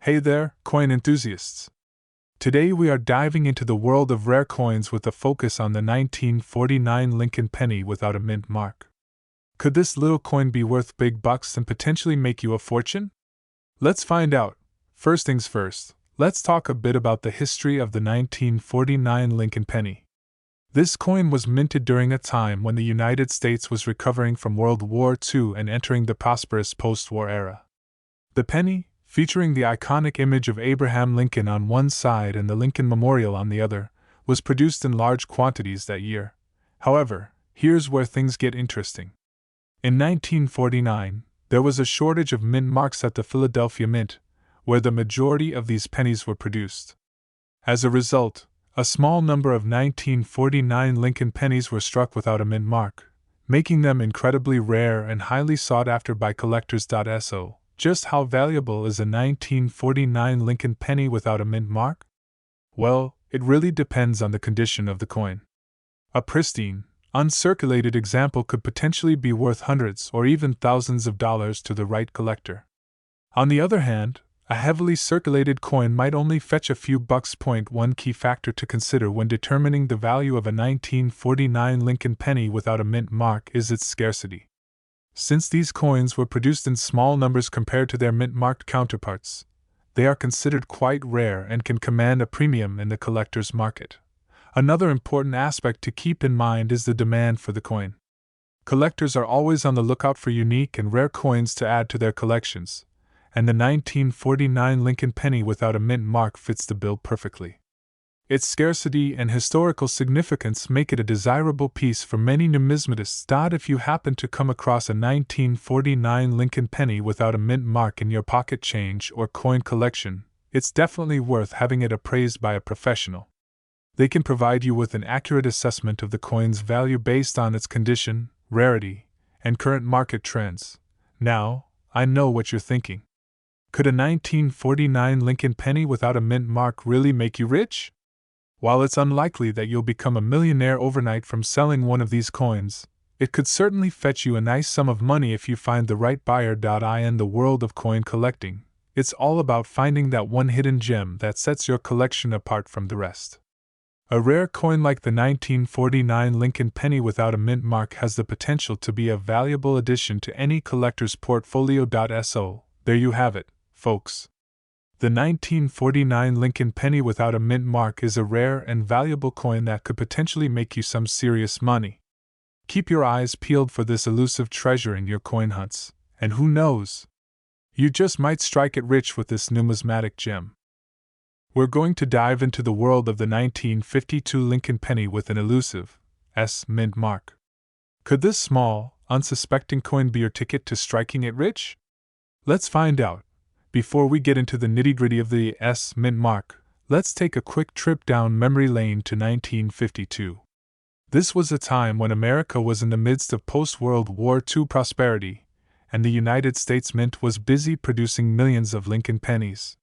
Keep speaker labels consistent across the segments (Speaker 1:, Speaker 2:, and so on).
Speaker 1: Hey there, coin enthusiasts! Today we are diving into the world of rare coins with a focus on the 1949 Lincoln penny without a mint mark. Could this little coin be worth big bucks and potentially make you a fortune? Let's find out. First things first, let's talk a bit about the history of the 1949 Lincoln penny. This coin was minted during a time when the United States was recovering from World War II and entering the prosperous post-war era. The penny, featuring the iconic image of Abraham Lincoln on one side and the Lincoln Memorial on the other, was produced in large quantities that year. However, here's where things get interesting. In 1949, there was a shortage of mint marks at the Philadelphia Mint, where the majority of these pennies were produced. As a result, a small number of 1949 Lincoln pennies were struck without a mint mark, making them incredibly rare and highly sought after by collectors. So, just how valuable is a 1949 Lincoln penny without a mint mark? Well, it really depends on the condition of the coin. A pristine, uncirculated example could potentially be worth hundreds or even thousands of dollars to the right collector. On the other hand, a heavily circulated coin might only fetch a few bucks. One key factor to consider when determining the value of a 1949 Lincoln penny without a mint mark is its scarcity. Since these coins were produced in small numbers compared to their mint-marked counterparts, they are considered quite rare and can command a premium in the collector's market. Another important aspect to keep in mind is the demand for the coin. Collectors are always on the lookout for unique and rare coins to add to their collections, and the 1949 Lincoln penny without a mint mark fits the bill perfectly. Its scarcity and historical significance make it a desirable piece for many numismatists. If you happen to come across a 1949 Lincoln penny without a mint mark in your pocket change or coin collection, it's definitely worth having it appraised by a professional. They can provide you with an accurate assessment of the coin's value based on its condition, rarity, and current market trends. Now, I know what you're thinking. Could a 1949 Lincoln penny without a mint mark really make you rich? While it's unlikely that you'll become a millionaire overnight from selling one of these coins, it could certainly fetch you a nice sum of money if you find the right buyer. In the world of coin collecting, it's all about finding that one hidden gem that sets your collection apart from the rest. A rare coin like the 1949 Lincoln penny without a mint mark has the potential to be a valuable addition to any collector's portfolio. So, there you have it, folks. The 1949 Lincoln penny without a mint mark is a rare and valuable coin that could potentially make you some serious money. Keep your eyes peeled for this elusive treasure in your coin hunts, and who knows? You just might strike it rich with this numismatic gem. We're going to dive into the world of the 1952 Lincoln penny with an elusive mint mark. Could this small, unsuspecting coin be your ticket to striking it rich? Let's find out. Before we get into the nitty-gritty of the mint mark, let's take a quick trip down memory lane to 1952. This was a time when America was in the midst of post-World War II prosperity, and the United States Mint was busy producing millions of Lincoln pennies.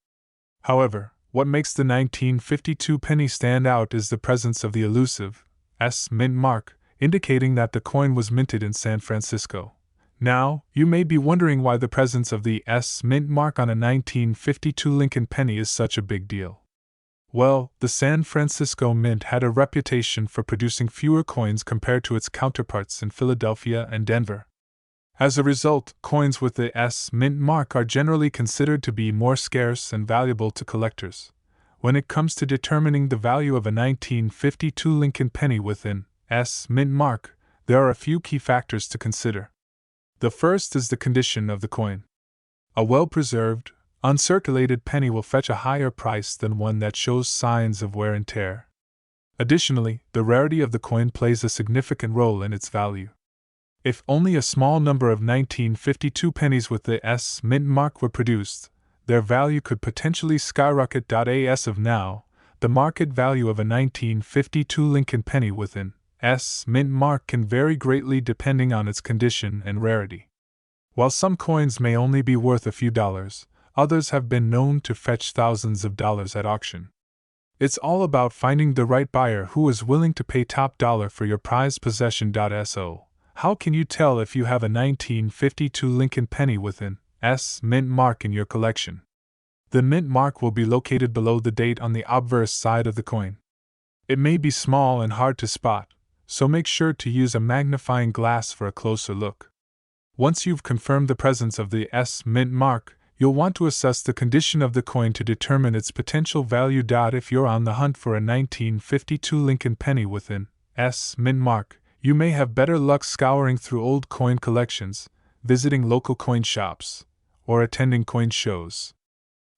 Speaker 1: However, what makes the 1952 penny stand out is the presence of the elusive mint mark, indicating that the coin was minted in San Francisco. Now, you may be wondering why the presence of the mint mark on a 1952 Lincoln penny is such a big deal. Well, the San Francisco Mint had a reputation for producing fewer coins compared to its counterparts in Philadelphia and Denver. As a result, coins with the mint mark are generally considered to be more scarce and valuable to collectors. When it comes to determining the value of a 1952 Lincoln penny with an mint mark, there are a few key factors to consider. The first is the condition of the coin. A well-preserved, uncirculated penny will fetch a higher price than one that shows signs of wear and tear. Additionally, the rarity of the coin plays a significant role in its value. If only a small number of 1952 pennies with the mint mark were produced, their value could potentially skyrocket. As of now, the market value of a 1952 Lincoln penny with an mint mark can vary greatly depending on its condition and rarity. While some coins may only be worth a few dollars, others have been known to fetch thousands of dollars at auction. It's all about finding the right buyer who is willing to pay top dollar for your prized possession. So, how can you tell if you have a 1952 Lincoln penny with an mint mark in your collection? The mint mark will be located below the date on the obverse side of the coin. It may be small and hard to spot, so make sure to use a magnifying glass for a closer look. Once you've confirmed the presence of the S mint mark, you'll want to assess the condition of the coin to determine its potential value. If you're on the hunt for a 1952 Lincoln penny with an S mint mark, you may have better luck scouring through old coin collections, visiting local coin shops, or attending coin shows.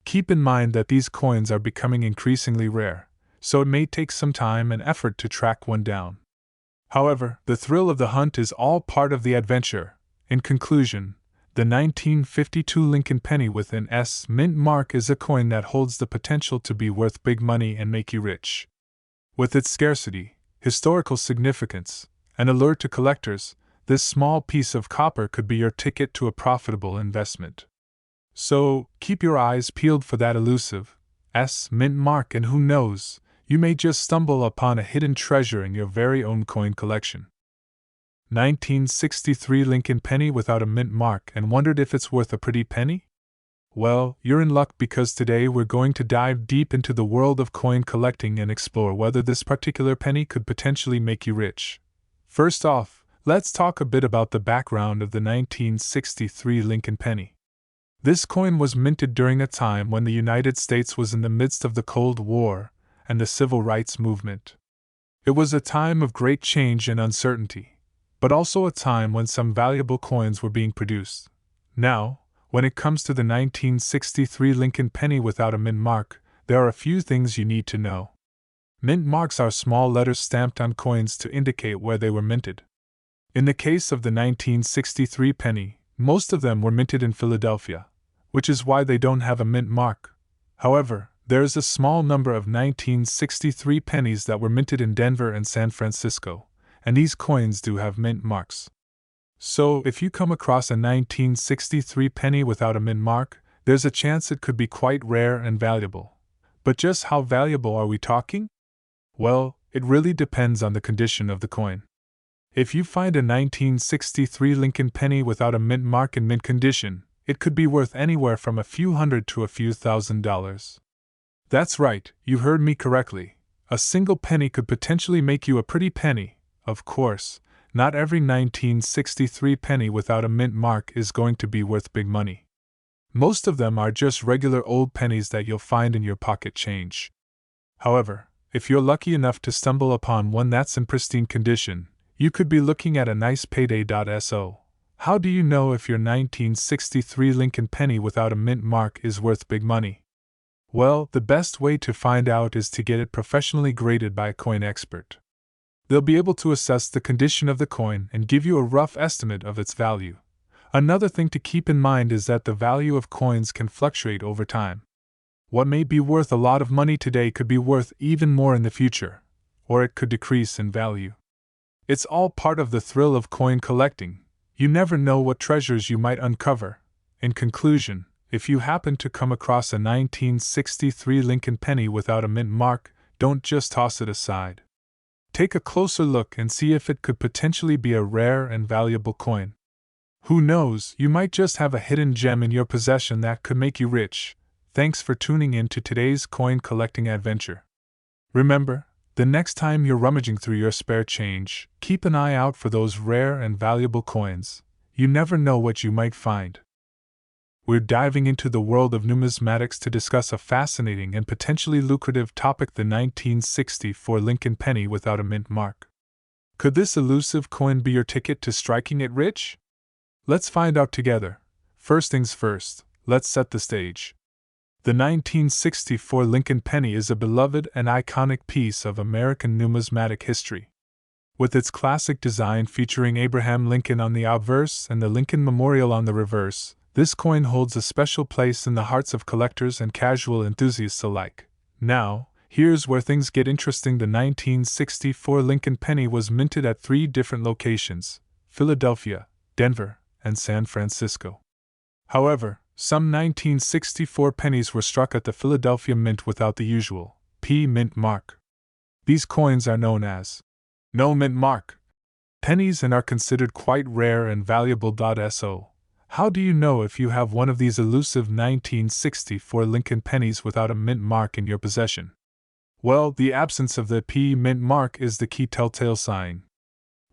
Speaker 1: Keep in mind that these coins are becoming increasingly rare, so it may take some time and effort to track one down. However, the thrill of the hunt is all part of the adventure. In conclusion, the 1952 Lincoln penny with an S mint mark is a coin that holds the potential to be worth big money and make you rich. With its scarcity, historical significance, and allure to collectors, this small piece of copper could be your ticket to a profitable investment. So, keep your eyes peeled for that elusive S mint mark, and who knows, you may just stumble upon a hidden treasure in your very own coin collection. 1963 Lincoln penny without a mint mark, and wondered if it's worth a pretty penny? Well, you're in luck, because today we're going to dive deep into the world of coin collecting and explore whether this particular penny could potentially make you rich. First off, let's talk a bit about the background of the 1963 Lincoln penny. This coin was minted during a time when the United States was in the midst of the Cold War and the Civil Rights Movement. It was a time of great change and uncertainty, but also a time when some valuable coins were being produced. Now, when it comes to the 1963 Lincoln penny without a mint mark, there are a few things you need to know. Mint marks are small letters stamped on coins to indicate where they were minted. In the case of the 1963 penny, most of them were minted in Philadelphia, which is why they don't have a mint mark. However, there is a small number of 1963 pennies that were minted in Denver and San Francisco, and these coins do have mint marks. So, if you come across a 1963 penny without a mint mark, there's a chance it could be quite rare and valuable. But just how valuable are we talking? Well, it really depends on the condition of the coin. If you find a 1963 Lincoln penny without a mint mark in mint condition, it could be worth anywhere from a few hundred to a few $1,000s. That's right, you heard me correctly. A single penny could potentially make you a pretty penny. Of course, not every 1963 penny without a mint mark is going to be worth big money. Most of them are just regular old pennies that you'll find in your pocket change. However, if you're lucky enough to stumble upon one that's in pristine condition, you could be looking at a nice payday. So, how do you know if your 1963 Lincoln penny without a mint mark is worth big money? Well, the best way to find out is to get it professionally graded by a coin expert. They'll be able to assess the condition of the coin and give you a rough estimate of its value. Another thing to keep in mind is that the value of coins can fluctuate over time. What may be worth a lot of money today could be worth even more in the future, or it could decrease in value. It's all part of the thrill of coin collecting. You never know what treasures you might uncover. In conclusion, if you happen to come across a 1963 Lincoln penny without a mint mark, don't just toss it aside. Take a closer look and see if it could potentially be a rare and valuable coin. Who knows, you might just have a hidden gem in your possession that could make you rich. Thanks for tuning in to today's coin collecting adventure. Remember, the next time you're rummaging through your spare change, keep an eye out for those rare and valuable coins. You never know what you might find. We're diving into the world of numismatics to discuss a fascinating and potentially lucrative topic: the 1964 Lincoln penny without a mint mark. Could this elusive coin be your ticket to striking it rich? Let's find out together. First things first, let's set the stage. The 1964 Lincoln penny is a beloved and iconic piece of American numismatic history. With its classic design featuring Abraham Lincoln on the obverse and the Lincoln Memorial on the reverse, this coin holds a special place in the hearts of collectors and casual enthusiasts alike. Now, here's where things get interesting. The 1964 Lincoln penny was minted at 3 different locations: Philadelphia, Denver, and San Francisco. However, some 1964 pennies were struck at the Philadelphia Mint without the usual P mint mark. These coins are known as no mint mark pennies and are considered quite rare and valuable. So, how do you know if you have one of these elusive 1964 Lincoln pennies without a mint mark in your possession? Well, the absence of the P mint mark is the key telltale sign.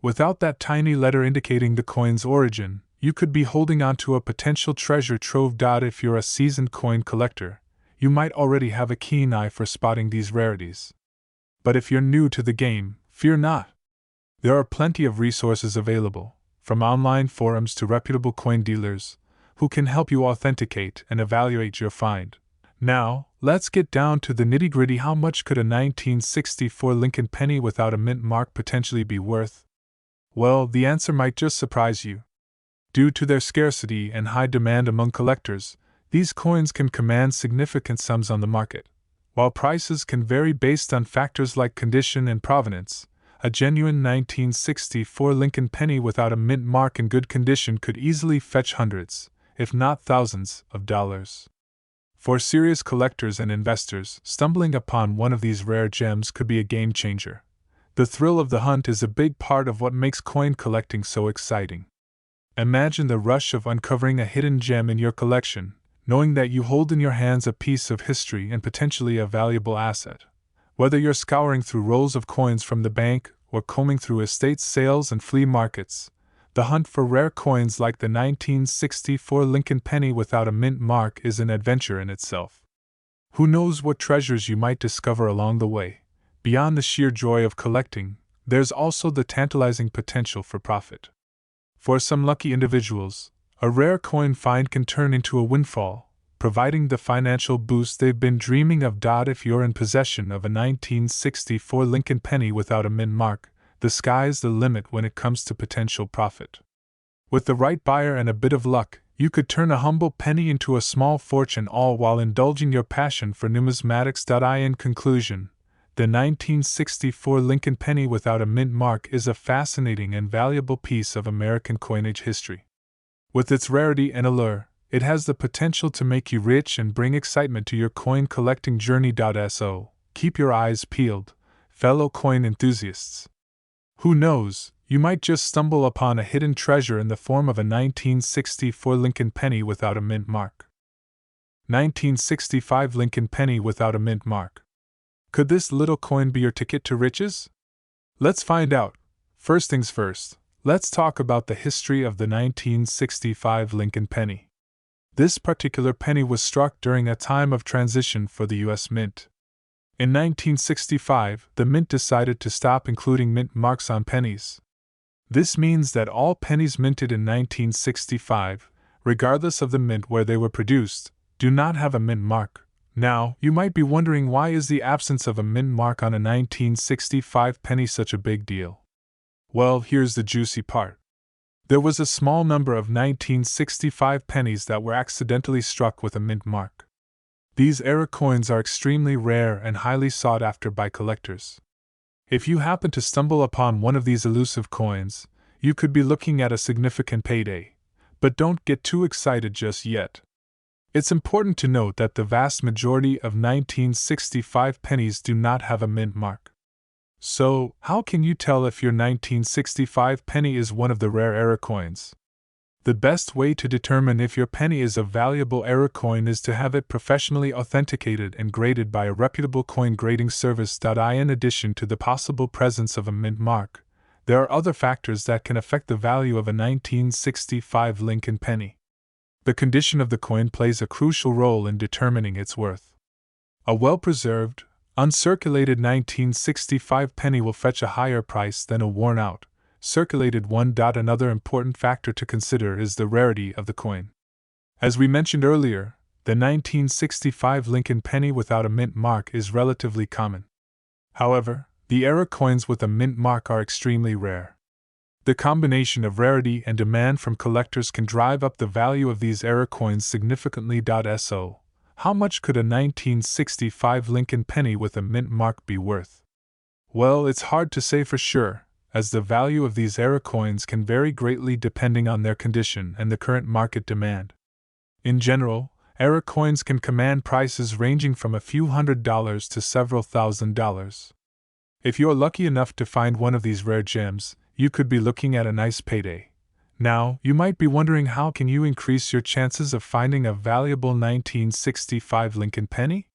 Speaker 1: Without that tiny letter indicating the coin's origin, you could be holding on to a potential treasure trove. If you're a seasoned coin collector, you might already have a keen eye for spotting these rarities. But if you're new to the game, fear not. There are plenty of resources available, from online forums to reputable coin dealers, who can help you authenticate and evaluate your find. Now, let's get down to the nitty-gritty. How much could a 1964 Lincoln penny without a mint mark potentially be worth? Well, the answer might just surprise you. Due to their scarcity and high demand among collectors, these coins can command significant sums on the market. While prices can vary based on factors like condition and provenance, a genuine 1964 Lincoln penny without a mint mark in good condition could easily fetch hundreds, if not thousands, of dollars. For serious collectors and investors, stumbling upon one of these rare gems could be a game changer. The thrill of the hunt is a big part of what makes coin collecting so exciting. Imagine the rush of uncovering a hidden gem in your collection, knowing that you hold in your hands a piece of history and potentially a valuable asset. Whether you're scouring through rolls of coins from the bank or combing through estate sales and flea markets, the hunt for rare coins like the 1964 Lincoln penny without a mint mark is an adventure in itself. Who knows what treasures you might discover along the way? Beyond the sheer joy of collecting, there's also the tantalizing potential for profit. For some lucky individuals, a rare coin find can turn into a windfall, providing the financial boost they've been dreaming of. If you're in possession of a 1964 Lincoln penny without a mint mark, the sky's the limit when it comes to potential profit. With the right buyer and a bit of luck, you could turn a humble penny into a small fortune, all while indulging your passion for numismatics. In conclusion, the 1964 Lincoln penny without a mint mark is a fascinating and valuable piece of American coinage history. With its rarity and allure, it has the potential to make you rich and bring excitement to your coin collecting journey. So, keep your eyes peeled, fellow coin enthusiasts. Who knows, you might just stumble upon a hidden treasure in the form of a 1964 Lincoln penny without a mint mark. 1965 Lincoln penny without a mint mark. Could this little coin be your ticket to riches? Let's find out. First things first, let's talk about the history of the 1965 Lincoln penny. This particular penny was struck during a time of transition for the U.S. Mint. In 1965, the Mint decided to stop including mint marks on pennies. This means that all pennies minted in 1965, regardless of the mint where they were produced, do not have a mint mark. Now, you might be wondering, why is the absence of a mint mark on a 1965 penny such a big deal? Well, here's the juicy part. There was a small number of 1965 pennies that were accidentally struck with a mint mark. These era coins are extremely rare and highly sought after by collectors. If you happen to stumble upon one of these elusive coins, you could be looking at a significant payday. But don't get too excited just yet. It's important to note that the vast majority of 1965 pennies do not have a mint mark. So, how can you tell if your 1965 penny is one of the rare era coins? The best way to determine if your penny is a valuable era coin is to have it professionally authenticated and graded by a reputable coin grading service. In addition to the possible presence of a mint mark, there are other factors that can affect the value of a 1965 Lincoln penny. The condition of the coin plays a crucial role in determining its worth. A well-preserved, uncirculated 1965 penny will fetch a higher price than a worn-out, circulated one. Another important factor to consider is the rarity of the coin. As we mentioned earlier, the 1965 Lincoln penny without a mint mark is relatively common. However, the era coins with a mint mark are extremely rare. The combination of rarity and demand from collectors can drive up the value of these era coins significantly. So, how much could a 1965 Lincoln penny with a mint mark be worth? Well, it's hard to say for sure, as the value of these era coins can vary greatly depending on their condition and the current market demand. In general, era coins can command prices ranging from a few $100s to several $1,000s. If you're lucky enough to find one of these rare gems, you could be looking at a nice payday. Now, you might be wondering, how can you increase your chances of finding a valuable 1965 Lincoln penny?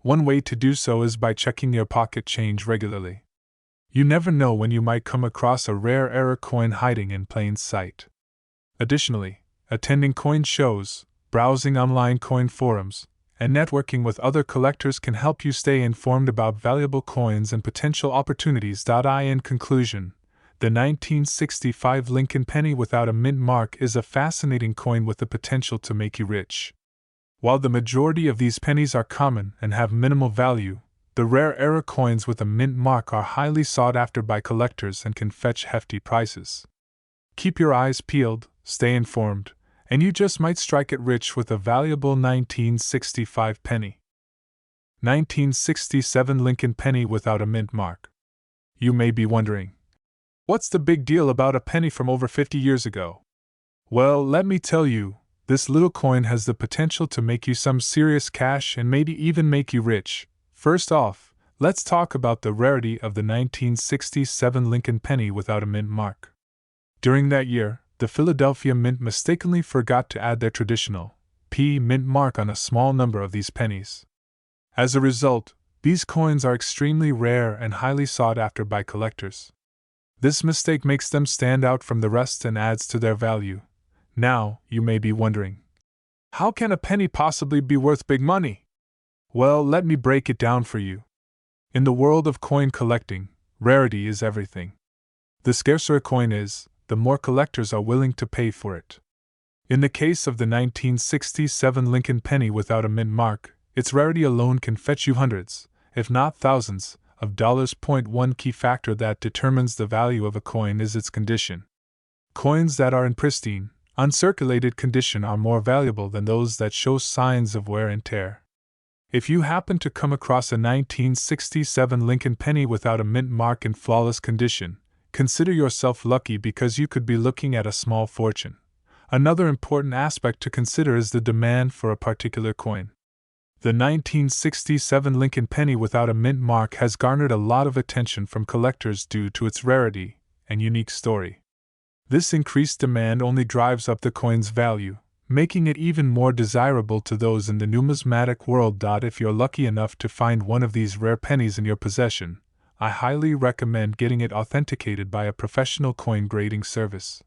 Speaker 1: One way to do so is by checking your pocket change regularly. You never know when you might come across a rare era coin hiding in plain sight. Additionally, attending coin shows, browsing online coin forums, and networking with other collectors can help you stay informed about valuable coins and potential opportunities. In conclusion, the 1965 Lincoln penny without a mint mark is a fascinating coin with the potential to make you rich. While the majority of these pennies are common and have minimal value, the rare era coins with a mint mark are highly sought after by collectors and can fetch hefty prices. Keep your eyes peeled, stay informed, and you just might strike it rich with a valuable 1965 penny. 1967 Lincoln penny without a mint mark. You may be wondering, what's the big deal about a penny from over 50 years ago? Well, let me tell you, this little coin has the potential to make you some serious cash and maybe even make you rich. First off, let's talk about the rarity of the 1967 Lincoln penny without a mint mark. During that year, the Philadelphia Mint mistakenly forgot to add their traditional P mint mark on a small number of these pennies. As a result, these coins are extremely rare and highly sought after by collectors. This mistake makes them stand out from the rest and adds to their value. Now, you may be wondering, how can a penny possibly be worth big money? Well, let me break it down for you. In the world of coin collecting, rarity is everything. The scarcer a coin is, the more collectors are willing to pay for it. In the case of the 1967 Lincoln penny without a mint mark, its rarity alone can fetch you hundreds, if not thousands, of dollars. One key factor that determines the value of a coin is its condition. Coins that are in pristine, uncirculated condition are more valuable than those that show signs of wear and tear. If you happen to come across a 1967 Lincoln penny without a mint mark in flawless condition, consider yourself lucky because you could be looking at a small fortune. Another important aspect to consider is the demand for a particular coin. The 1967 Lincoln penny without a mint mark has garnered a lot of attention from collectors due to its rarity and unique story. This increased demand only drives up the coin's value, making it even more desirable to those in the numismatic world. If you're lucky enough to find one of these rare pennies in your possession, I highly recommend getting it authenticated by a professional coin grading service.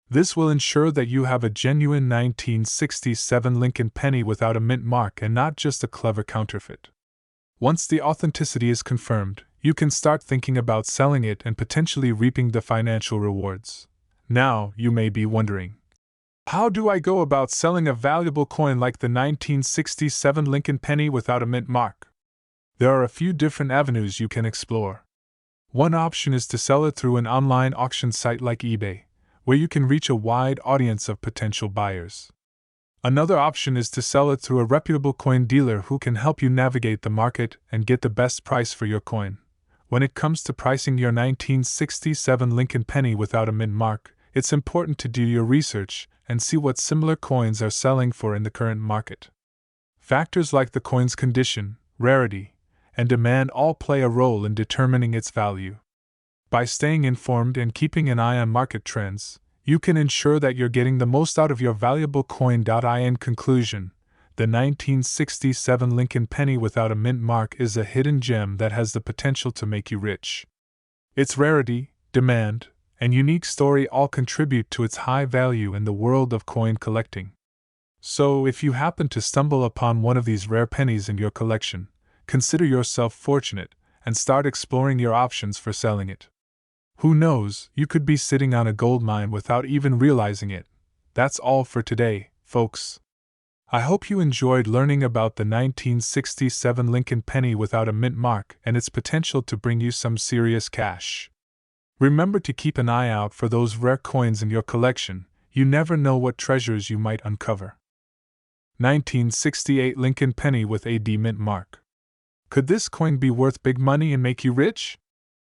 Speaker 1: This will ensure that you have a genuine 1967 Lincoln penny without a mint mark and not just a clever counterfeit. Once the authenticity is confirmed, you can start thinking about selling it and potentially reaping the financial rewards. Now, you may be wondering, how do I go about selling a valuable coin like the 1967 Lincoln penny without a mint mark? There are a few different avenues you can explore. One option is to sell it through an online auction site like eBay, where you can reach a wide audience of potential buyers. Another option is to sell it through a reputable coin dealer who can help you navigate the market and get the best price for your coin. When it comes to pricing your 1967 Lincoln penny without a mint mark, it's important to do your research and see what similar coins are selling for in the current market. Factors like the coin's condition, rarity, and demand all play a role in determining its value. By staying informed and keeping an eye on market trends, you can ensure that you're getting the most out of your valuable coin. In conclusion, the 1967 Lincoln penny without a mint mark is a hidden gem that has the potential to make you rich. Its rarity, demand, and unique story all contribute to its high value in the world of coin collecting. So, if you happen to stumble upon one of these rare pennies in your collection, consider yourself fortunate and start exploring your options for selling it. Who knows, you could be sitting on a gold mine without even realizing it. That's all for today, folks. I hope you enjoyed learning about the 1967 Lincoln penny without a mint mark and its potential to bring you some serious cash. Remember to keep an eye out for those rare coins in your collection. You never know what treasures you might uncover. 1968 Lincoln penny with a D mint mark. Could this coin be worth big money and make you rich?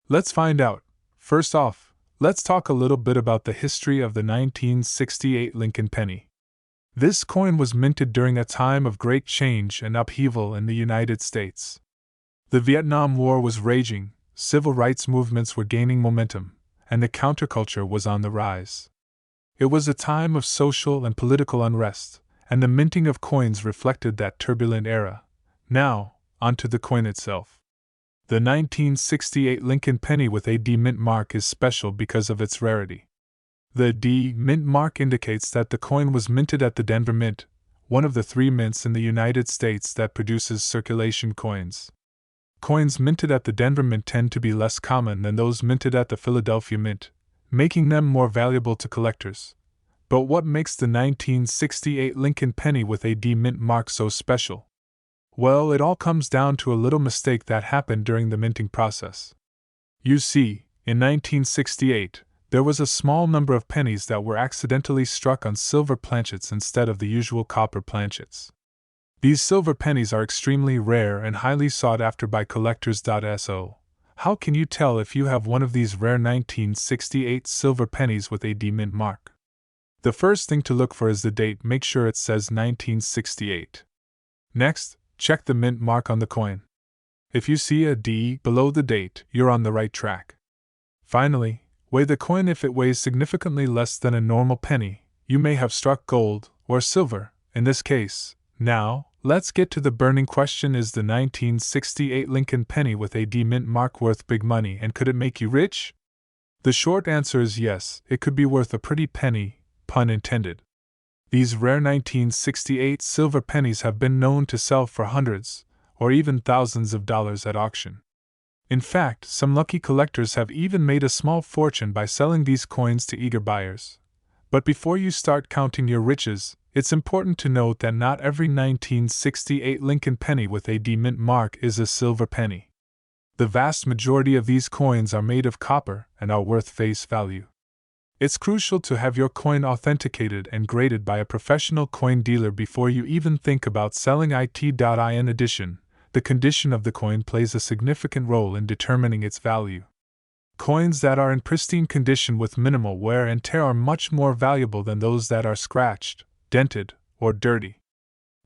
Speaker 1: Let's find out. First off, let's talk a little bit about the history of the 1968 Lincoln penny. This coin was minted during a time of great change and upheaval in the United States. The Vietnam War was raging, civil rights movements were gaining momentum, and the counterculture was on the rise. It was a time of social and political unrest, and the minting of coins reflected that turbulent era. Now, onto the coin itself. The 1968 Lincoln penny with a D mint mark is special because of its rarity. The D mint mark indicates that the coin was minted at the Denver Mint, one of the 3 mints in the United States that produces circulation coins. Coins minted at the Denver Mint tend to be less common than those minted at the Philadelphia Mint, making them more valuable to collectors. But what makes the 1968 Lincoln penny with a D mint mark so special? Well, it all comes down to a little mistake that happened during the minting process. You see, in 1968, there was a small number of pennies that were accidentally struck on silver planchets instead of the usual copper planchets. These silver pennies are extremely rare and highly sought after by collectors. So, how can you tell if you have one of these rare 1968 silver pennies with a D mint mark? The first thing to look for is the date. Make sure it says 1968. Next, check the mint mark on the coin. If you see a D below the date, you're on the right track. Finally, weigh the coin. If it weighs significantly less than a normal penny, you may have struck gold or silver, in this case. Now, let's get to the burning question: is the 1968 Lincoln penny with a D mint mark worth big money, and could it make you rich? The short answer is yes, it could be worth a pretty penny, pun intended. These rare 1968 silver pennies have been known to sell for hundreds, or even thousands of dollars at auction. In fact, some lucky collectors have even made a small fortune by selling these coins to eager buyers. But before you start counting your riches, it's important to note that not every 1968 Lincoln penny with a D mint mark is a silver penny. The vast majority of these coins are made of copper and are worth face value. It's crucial to have your coin authenticated and graded by a professional coin dealer before you even think about selling it. In addition, the condition of the coin plays a significant role in determining its value. Coins that are in pristine condition with minimal wear and tear are much more valuable than those that are scratched, dented, or dirty.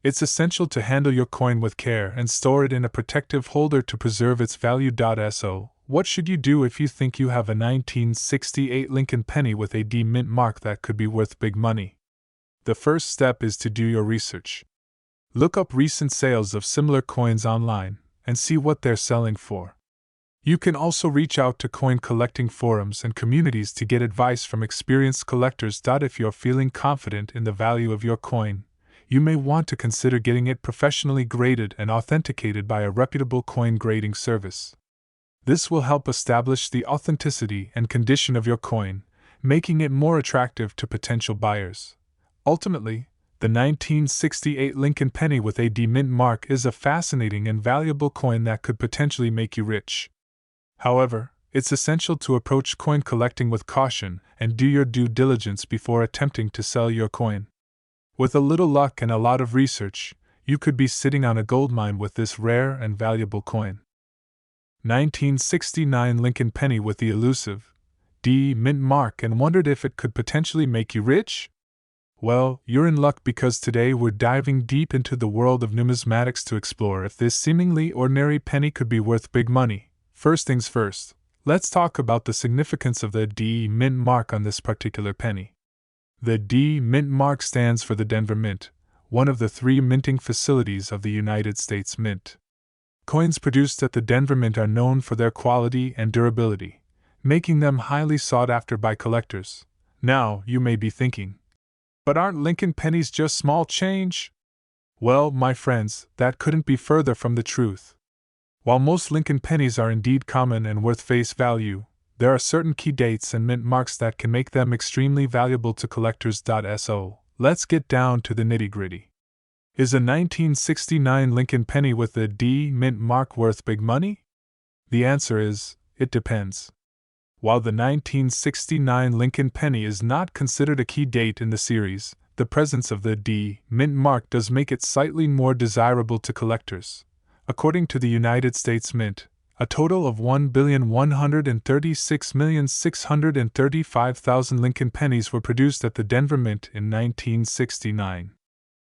Speaker 1: It's essential to handle your coin with care and store it in a protective holder to preserve its value. So, what should you do if you think you have a 1968 Lincoln penny with a D mint mark that could be worth big money? The first step is to do your research. Look up recent sales of similar coins online and see what they're selling for. You can also reach out to coin collecting forums and communities to get advice from experienced collectors. If you're feeling confident in the value of your coin, you may want to consider getting it professionally graded and authenticated by a reputable coin grading service. This will help establish the authenticity and condition of your coin, making it more attractive to potential buyers. Ultimately, the 1968 Lincoln penny with a D mint mark is a fascinating and valuable coin that could potentially make you rich. However, it's essential to approach coin collecting with caution and do your due diligence before attempting to sell your coin. With a little luck and a lot of research, you could be sitting on a goldmine with this rare and valuable coin. 1969 Lincoln penny with the elusive D mint mark, and wondered if it could potentially make you rich? Well, you're in luck, because today we're diving deep into the world of numismatics to explore if this seemingly ordinary penny could be worth big money. First things first, let's talk about the significance of the D mint mark on this particular penny. The D mint mark stands for the Denver Mint, one of the 3 minting facilities of the United States Mint. Coins produced at the Denver Mint are known for their quality and durability, making them highly sought after by collectors. Now, you may be thinking, but aren't Lincoln pennies just small change? Well, my friends, that couldn't be further from the truth. While most Lincoln pennies are indeed common and worth face value, there are certain key dates and mint marks that can make them extremely valuable to collectors. So, let's get down to the nitty-gritty. Is a 1969 Lincoln penny with a D mint mark worth big money? The answer is, it depends. While the 1969 Lincoln penny is not considered a key date in the series, the presence of the D mint mark does make it slightly more desirable to collectors. According to the United States Mint, a total of 1,136,635,000 Lincoln pennies were produced at the Denver Mint in 1969.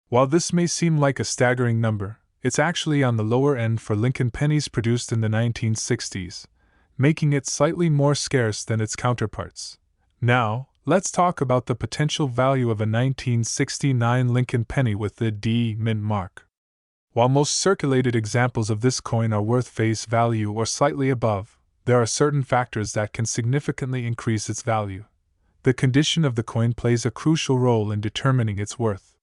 Speaker 1: While this may seem like a staggering number, it's actually on the lower end for Lincoln pennies produced in the 1960s, making it slightly more scarce than its counterparts. Now, let's talk about the potential value of a 1969 Lincoln penny with the D mint mark. While most circulated examples of this coin are worth face value or slightly above, there are certain factors that can significantly increase its value. The condition of the coin plays a crucial role in determining its worth.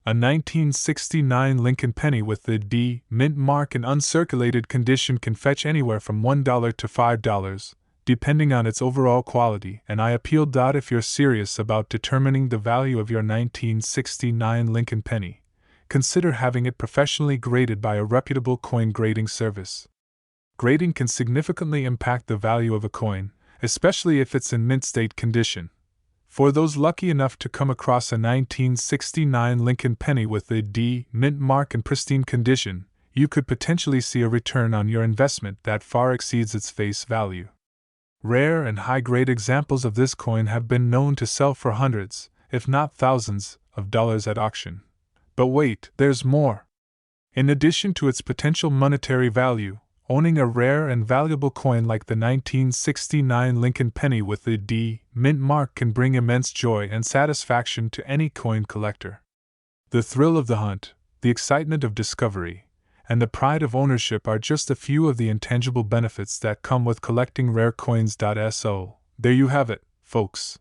Speaker 1: A 1969 Lincoln penny with the D mint mark in uncirculated condition can fetch anywhere from $1 to $5, depending on its overall quality, and I appeal. If you're serious about determining the value of your 1969 Lincoln penny, consider having it professionally graded by a reputable coin grading service. Grading can significantly impact the value of a coin, especially if it's in mint state condition. For those lucky enough to come across a 1969 Lincoln penny with the D mint mark in pristine condition, you could potentially see a return on your investment that far exceeds its face value. Rare and high-grade examples of this coin have been known to sell for hundreds, if not thousands, of dollars at auction. But wait, there's more. In addition to its potential monetary value, owning a rare and valuable coin like the 1969 Lincoln penny with the D mint mark can bring immense joy and satisfaction to any coin collector. The thrill of the hunt, the excitement of discovery, and the pride of ownership are just a few of the intangible benefits that come with collecting rare coins. So, there you have it, folks.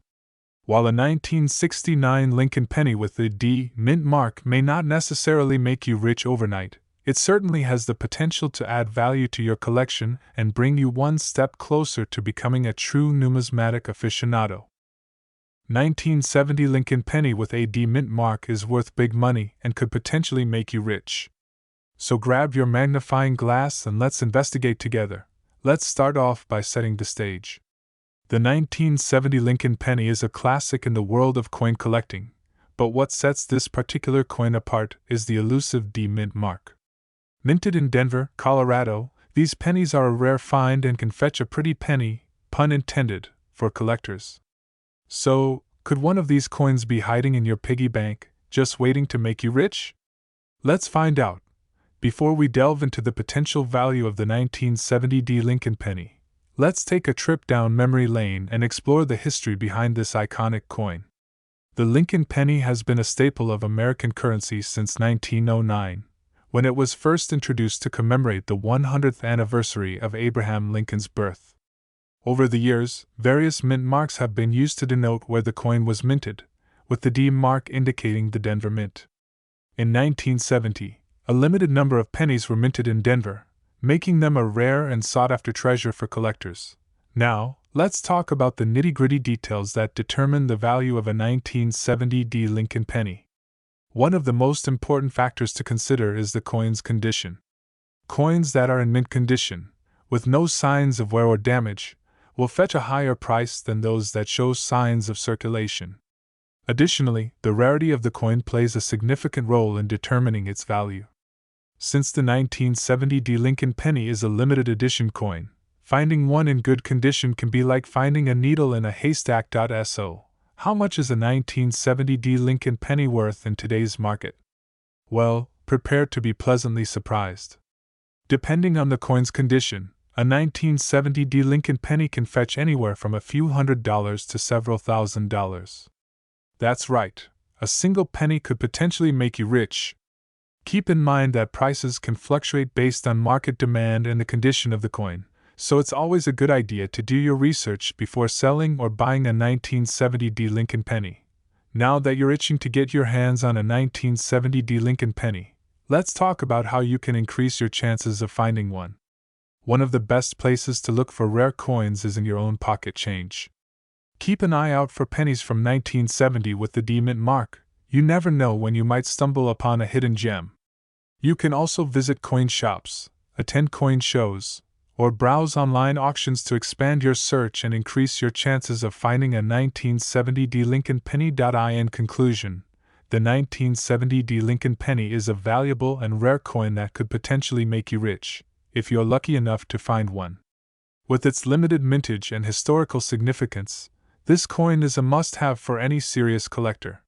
Speaker 1: While a 1969 Lincoln penny with the D mint mark may not necessarily make you rich overnight, it certainly has the potential to add value to your collection and bring you one step closer to becoming a true numismatic aficionado. 1970 Lincoln penny with a D mint mark is worth big money and could potentially make you rich. So grab your magnifying glass and let's investigate together. Let's start off by setting the stage. The 1970 Lincoln penny is a classic in the world of coin collecting, but what sets this particular coin apart is the elusive D mint mark. Minted in Denver, Colorado, these pennies are a rare find and can fetch a pretty penny, pun intended, for collectors. So, could one of these coins be hiding in your piggy bank, just waiting to make you rich? Let's find out. Before we delve into the potential value of the 1970 D Lincoln penny, let's take a trip down memory lane and explore the history behind this iconic coin. The Lincoln penny has been a staple of American currency since 1909. When it was first introduced to commemorate the 100th anniversary of Abraham Lincoln's birth. Over the years, various mint marks have been used to denote where the coin was minted, with the D mark indicating the Denver Mint. In 1970, a limited number of pennies were minted in Denver, making them a rare and sought-after treasure for collectors. Now, let's talk about the nitty-gritty details that determine the value of a 1970 D Lincoln penny. One of the most important factors to consider is the coin's condition. Coins that are in mint condition, with no signs of wear or damage, will fetch a higher price than those that show signs of circulation. Additionally, the rarity of the coin plays a significant role in determining its value. Since the 1970 D Lincoln penny is a limited edition coin, finding one in good condition can be like finding a needle in a haystack. So, how much is a 1970 D Lincoln penny worth in today's market? Well, prepare to be pleasantly surprised. Depending on the coin's condition, a 1970 D Lincoln penny can fetch anywhere from a few $100s to several $1,000s. That's right, a single penny could potentially make you rich. Keep in mind that prices can fluctuate based on market demand and the condition of the coin, so it's always a good idea to do your research before selling or buying a 1970 D Lincoln penny. Now that you're itching to get your hands on a 1970 D Lincoln penny, let's talk about how you can increase your chances of finding one. One of the best places to look for rare coins is in your own pocket change. Keep an eye out for pennies from 1970 with the D mint mark. You never know when you might stumble upon a hidden gem. You can also visit coin shops, attend coin shows, or browse online auctions to expand your search and increase your chances of finding a 1970 D Lincoln penny. In conclusion, the 1970 D Lincoln penny is a valuable and rare coin that could potentially make you rich, if you're lucky enough to find one. With its limited mintage and historical significance, this coin is a must-have for any serious collector.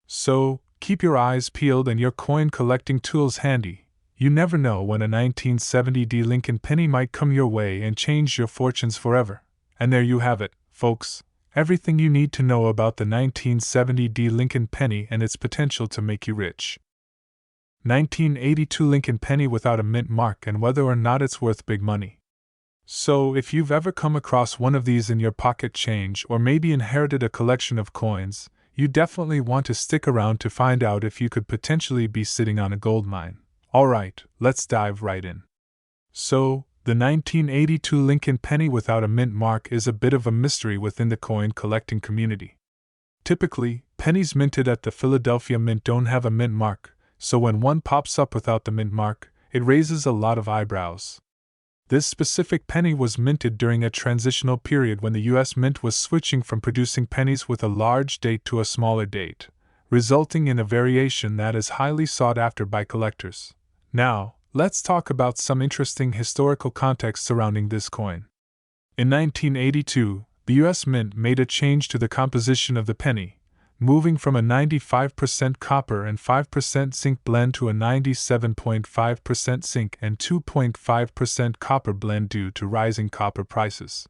Speaker 1: So, keep your eyes peeled and your coin collecting tools handy. You never know when a 1970 D Lincoln penny might come your way and change your fortunes forever. And there you have it, folks. Everything you need to know about the 1970 Lincoln penny and its potential to make you rich. 1982 Lincoln penny without a mint mark and whether or not it's worth big money. So, if you've ever come across one of these in your pocket change or maybe inherited a collection of coins, you definitely want to stick around to find out if you could potentially be sitting on a gold mine. Alright, let's dive right in. So, the 1982 Lincoln penny without a mint mark is a bit of a mystery within the coin collecting community. Typically, pennies minted at the Philadelphia Mint don't have a mint mark, so when one pops up without the mint mark, it raises a lot of eyebrows. This specific penny was minted during a transitional period when the U.S. Mint was switching from producing pennies with a large date to a smaller date, resulting in a variation that is highly sought after by collectors. Now, let's talk about some interesting historical context surrounding this coin. In 1982, the U.S. Mint made a change to the composition of the penny, moving from a 95% copper and 5% zinc blend to a 97.5% zinc and 2.5% copper blend due to rising copper prices.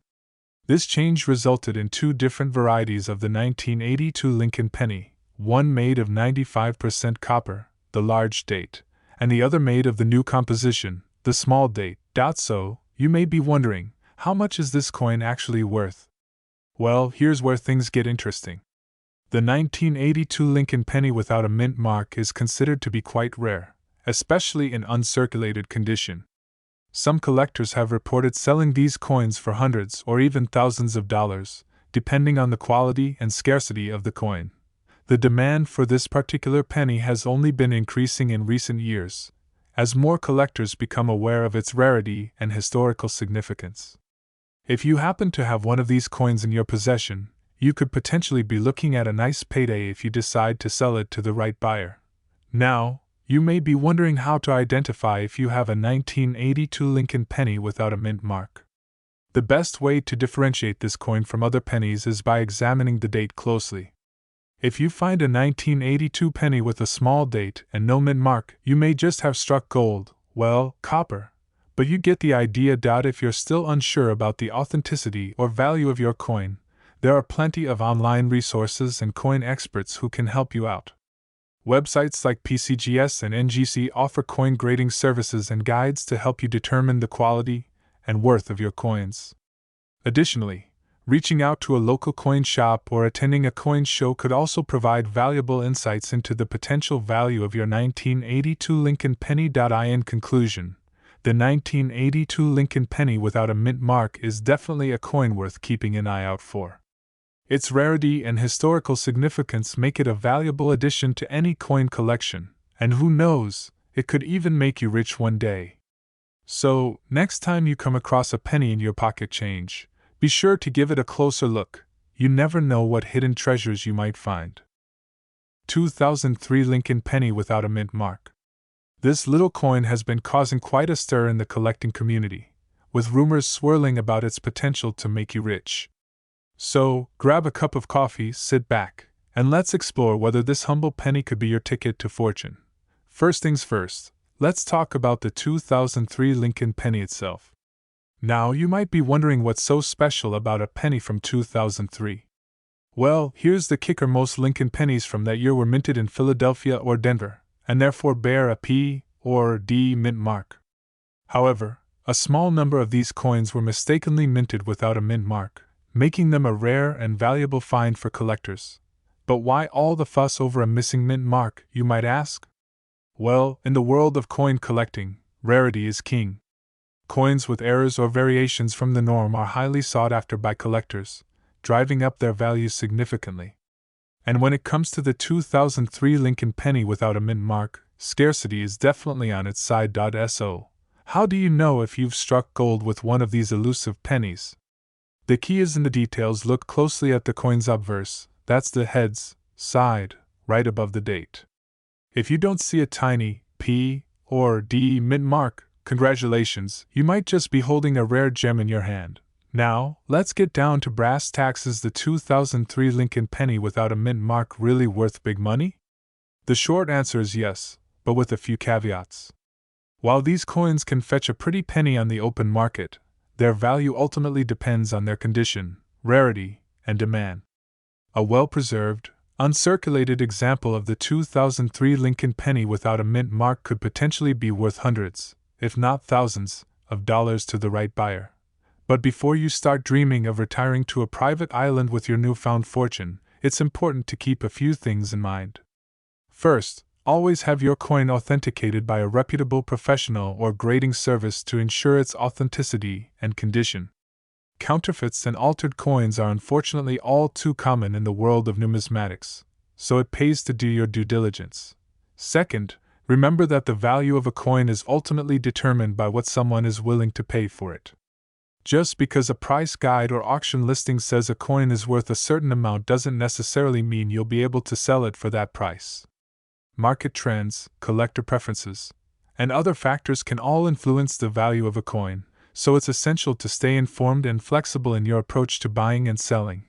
Speaker 1: This change resulted in two different varieties of the 1982 Lincoln penny, one made of 95% copper, the large date, and the other made of the new composition, the small date. So, you may be wondering, how much is this coin actually worth? Well, here's where things get interesting. The 1982 Lincoln penny without a mint mark is considered to be quite rare, especially in uncirculated condition. Some collectors have reported selling these coins for hundreds or even thousands of dollars, depending on the quality and scarcity of the coin. The demand for this particular penny has only been increasing in recent years, as more collectors become aware of its rarity and historical significance. If you happen to have one of these coins in your possession, you could potentially be looking at a nice payday if you decide to sell it to the right buyer. Now, you may be wondering how to identify if you have a 1982 Lincoln penny without a mint mark. The best way to differentiate this coin from other pennies is by examining the date closely. If you find a 1982 penny with a small date and no mint mark, you may just have struck gold, well, copper. But you get the idea. If you're still unsure about the authenticity or value of your coin, there are plenty of online resources and coin experts who can help you out. Websites like PCGS and NGC offer coin grading services and guides to help you determine the quality and worth of your coins. Additionally, reaching out to a local coin shop or attending a coin show could also provide valuable insights into the potential value of your 1982 Lincoln penny. In conclusion, the 1982 Lincoln penny without a mint mark is definitely a coin worth keeping an eye out for. Its rarity and historical significance make it a valuable addition to any coin collection, and who knows, it could even make you rich one day. So, next time you come across a penny in your pocket change, be sure to give it a closer look. You never know what hidden treasures you might find. 2003 Lincoln penny without a mint mark. This little coin has been causing quite a stir in the collecting community, with rumors swirling about its potential to make you rich. So, grab a cup of coffee, sit back, and let's explore whether this humble penny could be your ticket to fortune. First things first, let's talk about the 2003 Lincoln penny itself. Now, you might be wondering what's so special about a penny from 2003. Well, here's the kicker: most Lincoln pennies from that year were minted in Philadelphia or Denver, and therefore bear a P or D mint mark. However, a small number of these coins were mistakenly minted without a mint mark, making them a rare and valuable find for collectors. But why all the fuss over a missing mint mark, you might ask? Well, in the world of coin collecting, rarity is king. Coins with errors or variations from the norm are highly sought after by collectors, driving up their value significantly. And when it comes to the 2003 Lincoln penny without a mint mark, scarcity is definitely on its side. So, how do you know if you've struck gold with one of these elusive pennies? The key is in the details. Look closely at the coin's obverse, that's the head's side, right above the date. If you don't see a tiny P or D mint mark, congratulations, you might just be holding a rare gem in your hand. Now, let's get down to brass tacks. Is the 2003 Lincoln penny without a mint mark really worth big money? The short answer is yes, but with a few caveats. While these coins can fetch a pretty penny on the open market, their value ultimately depends on their condition, rarity, and demand. A well-preserved, uncirculated example of the 2003 Lincoln penny without a mint mark could potentially be worth hundreds, if not thousands, of dollars to the right buyer. But before you start dreaming of retiring to a private island with your newfound fortune, it's important to keep a few things in mind. First, always have your coin authenticated by a reputable professional or grading service to ensure its authenticity and condition. Counterfeits and altered coins are unfortunately all too common in the world of numismatics, so it pays to do your due diligence. Second, remember that the value of a coin is ultimately determined by what someone is willing to pay for it. Just because a price guide or auction listing says a coin is worth a certain amount doesn't necessarily mean you'll be able to sell it for that price. Market trends, collector preferences, and other factors can all influence the value of a coin, so it's essential to stay informed and flexible in your approach to buying and selling.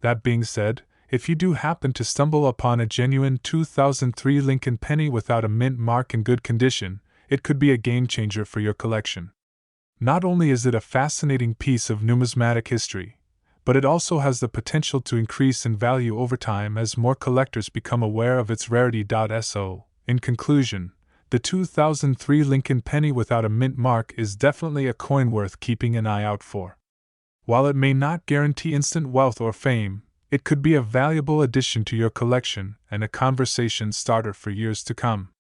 Speaker 1: That being said, if you do happen to stumble upon a genuine 2003 Lincoln penny without a mint mark in good condition, it could be a game changer for your collection. Not only is it a fascinating piece of numismatic history, but it also has the potential to increase in value over time as more collectors become aware of its rarity. So, in conclusion, the 2003 Lincoln penny without a mint mark is definitely a coin worth keeping an eye out for. While it may not guarantee instant wealth or fame, it could be a valuable addition to your collection and a conversation starter for years to come.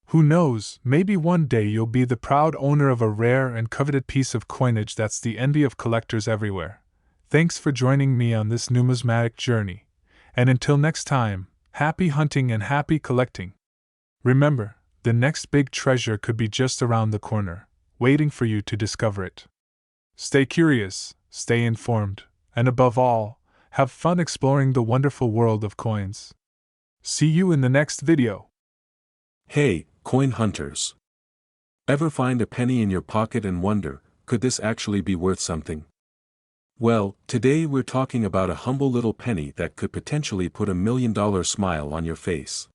Speaker 1: Who knows, maybe one day you'll be the proud owner of a rare and coveted piece of coinage that's the envy of collectors everywhere. Thanks for joining me on this numismatic journey, and until next time, happy hunting and happy collecting. Remember, the next big treasure could be just around the corner, waiting for you to discover it. Stay curious, stay informed, and above all, have fun exploring the wonderful world of coins. See you in the next video.
Speaker 2: Hey, coin hunters! Ever find a penny in your pocket and wonder, could this actually be worth something? Well, today we're talking about a humble little penny that could potentially put $1 million smile on your face.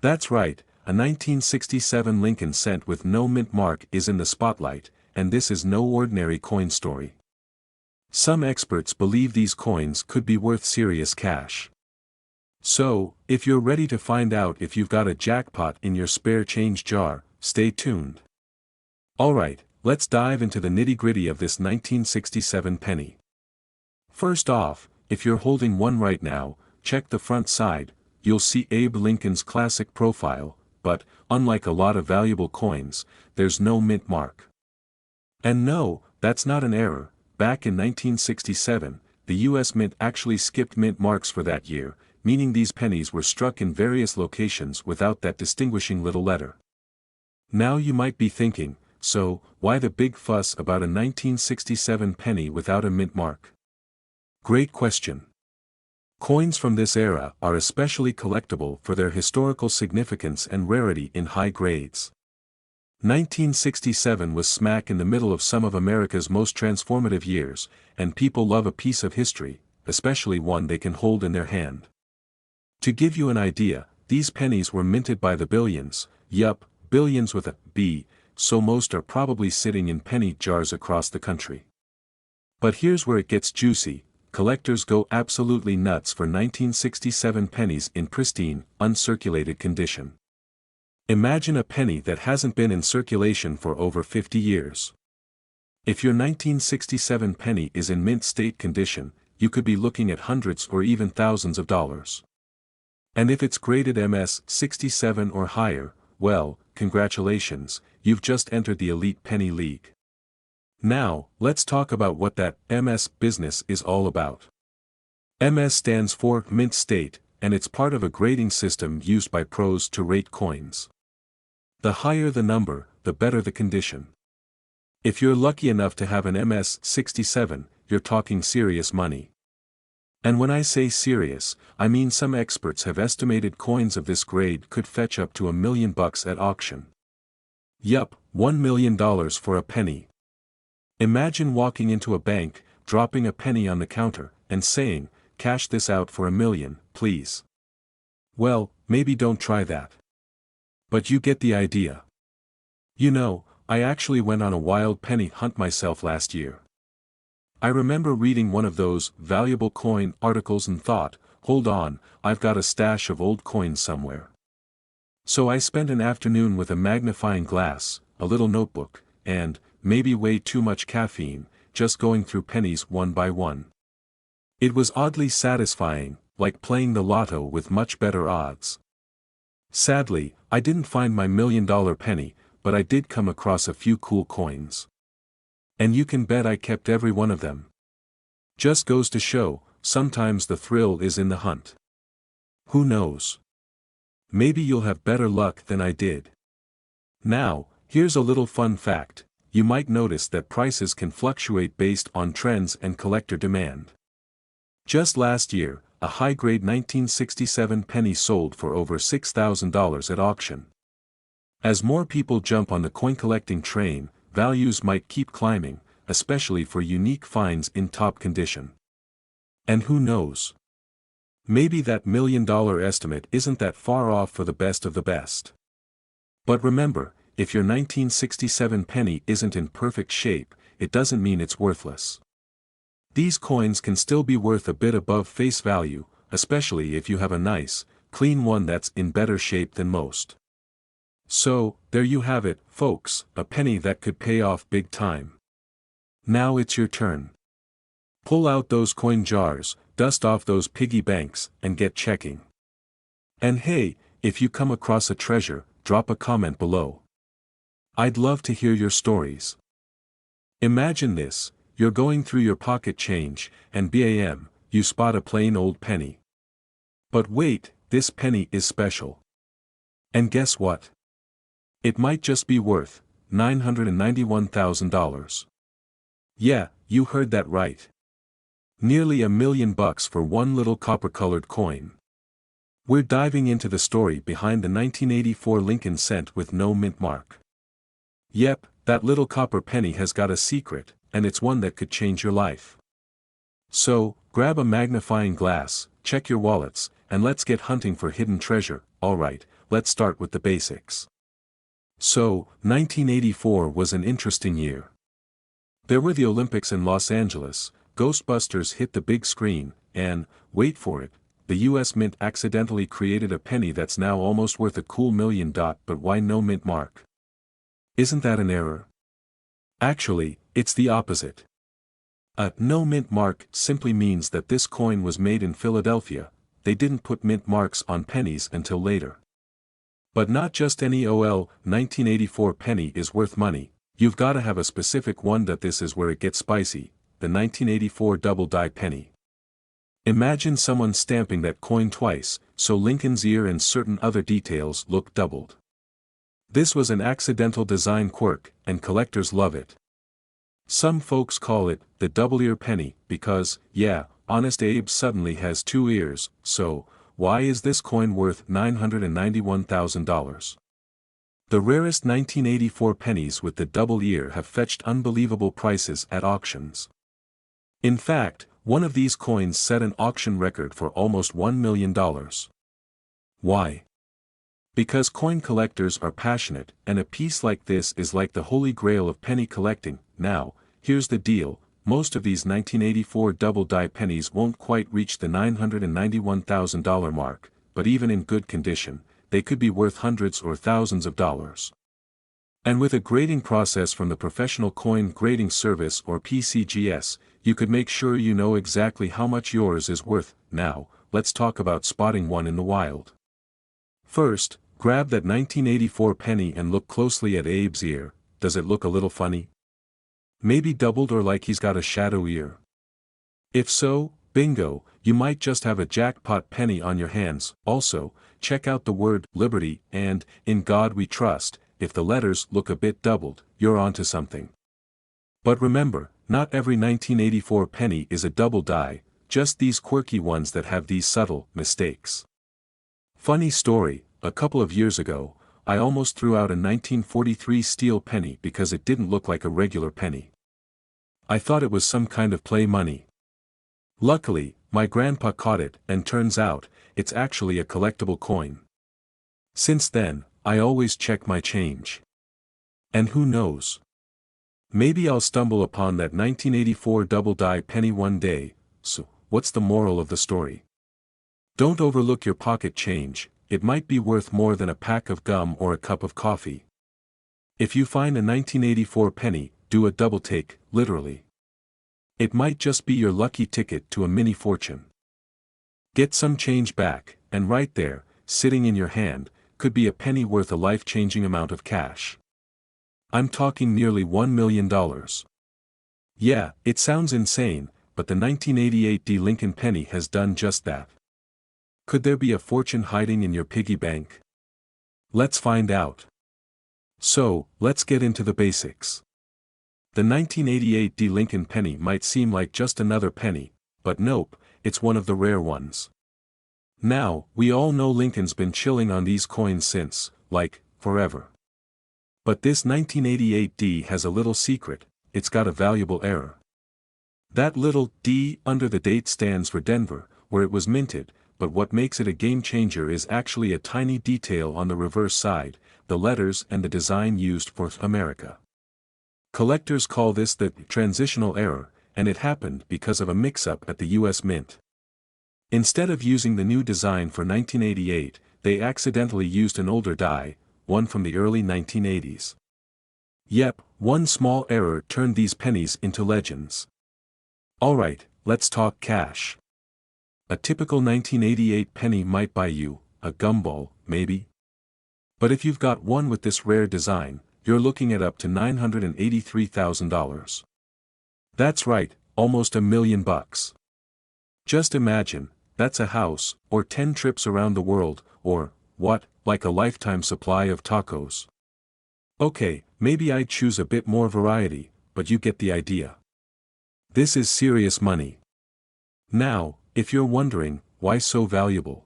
Speaker 2: That's right, a 1967 Lincoln cent with no mint mark is in the spotlight, and this is no ordinary coin story. Some experts believe these coins could be worth serious cash. So, if you're ready to find out if you've got a jackpot in your spare change jar, stay tuned. Alright, let's dive into the nitty-gritty of this 1967 penny. First off, if you're holding one right now, check the front side. You'll see Abe Lincoln's classic profile, but, unlike a lot of valuable coins, there's no mint mark. And no, that's not an error. Back in 1967, the U.S. Mint actually skipped mint marks for that year, meaning these pennies were struck in various locations without that distinguishing little letter. Now you might be thinking, so, why the big fuss about a 1967 penny without a mint mark? Great question. Coins from this era are especially collectible for their historical significance and rarity in high grades. 1967 was smack in the middle of some of America's most transformative years, and people love a piece of history, especially one they can hold in their hand. To give you an idea, these pennies were minted by the billions, yup, billions with a B, so most are probably sitting in penny jars across the country. But here's where it gets juicy. Collectors go absolutely nuts for 1967 pennies in pristine, uncirculated condition. Imagine a penny that hasn't been in circulation for over 50 years. If your 1967 penny is in mint state condition, you could be looking at hundreds or even thousands of dollars. And if it's graded MS 67 or higher, well, congratulations, you've just entered the elite penny league. Now, let's talk about what that MS business is all about. MS stands for Mint State, and it's part of a grading system used by pros to rate coins. The higher the number, the better the condition. If you're lucky enough to have an MS 67, you're talking serious money. And when I say serious, I mean some experts have estimated coins of this grade could fetch up to $1 million at auction. Yup, $1 million for a penny. Imagine walking into a bank, dropping a penny on the counter, and saying, "Cash this out for $1 million, please." Well, maybe don't try that. But you get the idea. You know, I actually went on a wild penny hunt myself last year. I remember reading one of those valuable coin articles and thought, hold on, I've got a stash of old coins somewhere. So I spent an afternoon with a magnifying glass, a little notebook, and, maybe way too much caffeine, just going through pennies one by one. It was oddly satisfying, like playing the lotto with much better odds. Sadly, I didn't find my $1 million penny, but I did come across a few cool coins. And you can bet I kept every one of them. Just goes to show, sometimes the thrill is in the hunt. Who knows? Maybe you'll have better luck than I did. Now, here's a little fun fact. You might notice that prices can fluctuate based on trends and collector demand. Just last year, a high-grade 1967 penny sold for over $6,000 at auction. As more people jump on the coin-collecting train, values might keep climbing, especially for unique finds in top condition. And who knows? Maybe that $1 million estimate isn't that far off for the best of the best. But remember, if your 1967 penny isn't in perfect shape, it doesn't mean it's worthless. These coins can still be worth a bit above face value, especially if you have a nice, clean one that's in better shape than most. So, there you have it, folks, a penny that could pay off big time. Now it's your turn. Pull out those coin jars, dust off those piggy banks, and get checking. And hey, if you come across a treasure, drop a comment below. I'd love to hear your stories. Imagine this, you're going through your pocket change, and bam, you spot a plain old penny. But wait, this penny is special. And guess what? It might just be worth $991,000. Yeah, you heard that right. Nearly $1 million for one little copper-colored coin. We're diving into the story behind the 1984 Lincoln cent with no mint mark. Yep, that little copper penny has got a secret, and it's one that could change your life. So, grab a magnifying glass, check your wallets, and let's get hunting for hidden treasure. Alright, let's start with the basics. So, 1984 was an interesting year. There were the Olympics in Los Angeles, Ghostbusters hit the big screen, and, wait for it, the US Mint accidentally created a penny that's now almost worth a cool $1 million. But why no mint mark? Isn't that an error? Actually, it's the opposite. A no mint mark simply means that this coin was made in Philadelphia. They didn't put mint marks on pennies until later. But not just any 1984 penny is worth money, you've gotta have a specific one. This is where it gets spicy, the 1984 double die penny. Imagine someone stamping that coin twice, so Lincoln's ear and certain other details look doubled. This was an accidental design quirk, and collectors love it. Some folks call it the double ear penny, because, yeah, Honest Abe suddenly has two ears, so, why is this coin worth $991,000? The rarest 1984 pennies with the double ear have fetched unbelievable prices at auctions. In fact, one of these coins set an auction record for almost $1 million. Why? Because coin collectors are passionate, and a piece like this is like the holy grail of penny collecting. Now, here's the deal, most of these 1984 double die pennies won't quite reach the $991,000 mark, but even in good condition, they could be worth hundreds or thousands of dollars. And with a grading process from the Professional Coin Grading Service or PCGS, you could make sure you know exactly how much yours is worth. Now, let's talk about spotting one in the wild. First, grab that 1984 penny and look closely at Abe's ear. Does it look a little funny? Maybe doubled or like he's got a shadow ear? If so, bingo, you might just have a jackpot penny on your hands. Also, check out the word Liberty and In God We Trust. If the letters look a bit doubled, you're onto something. But remember, not every 1984 penny is a double die, just these quirky ones that have these subtle mistakes. Funny story, a couple of years ago, I almost threw out a 1943 steel penny because it didn't look like a regular penny. I thought it was some kind of play money. Luckily, my grandpa caught it, and turns out, it's actually a collectible coin. Since then, I always check my change. And who knows? Maybe I'll stumble upon that 1984 double-die penny one day. So, what's the moral of the story? Don't overlook your pocket change, it might be worth more than a pack of gum or a cup of coffee. If you find a 1984 penny, do a double take, literally. It might just be your lucky ticket to a mini fortune. Get some change back, and right there, sitting in your hand, could be a penny worth a life-changing amount of cash. I'm talking nearly $1 million. Yeah, it sounds insane, but the 1988 D Lincoln penny has done just that. Could there be a fortune hiding in your piggy bank? Let's find out. So, let's get into the basics. The 1988 D Lincoln penny might seem like just another penny, but nope, it's one of the rare ones. Now, we all know Lincoln's been chilling on these coins since, like, forever. But this 1988 D has a little secret, it's got a valuable error. That little D under the date stands for Denver, where it was minted, but what makes it a game changer is actually a tiny detail on the reverse side, the letters and the design used for America. Collectors call this the transitional error, and it happened because of a mix-up at the US Mint. Instead of using the new design for 1988, they accidentally used an older die, one from the early 1980s. Yep, one small error turned these pennies into legends. Alright, let's talk cash. A typical 1988 penny might buy you a gumball, maybe. But if you've got one with this rare design, you're looking at up to $983,000. That's right, almost $1 million. Just imagine, that's a house, or 10 trips around the world, or, what, like a lifetime supply of tacos. Okay, maybe I'd choose a bit more variety, but you get the idea. This is serious money. Now, if you're wondering, why so valuable?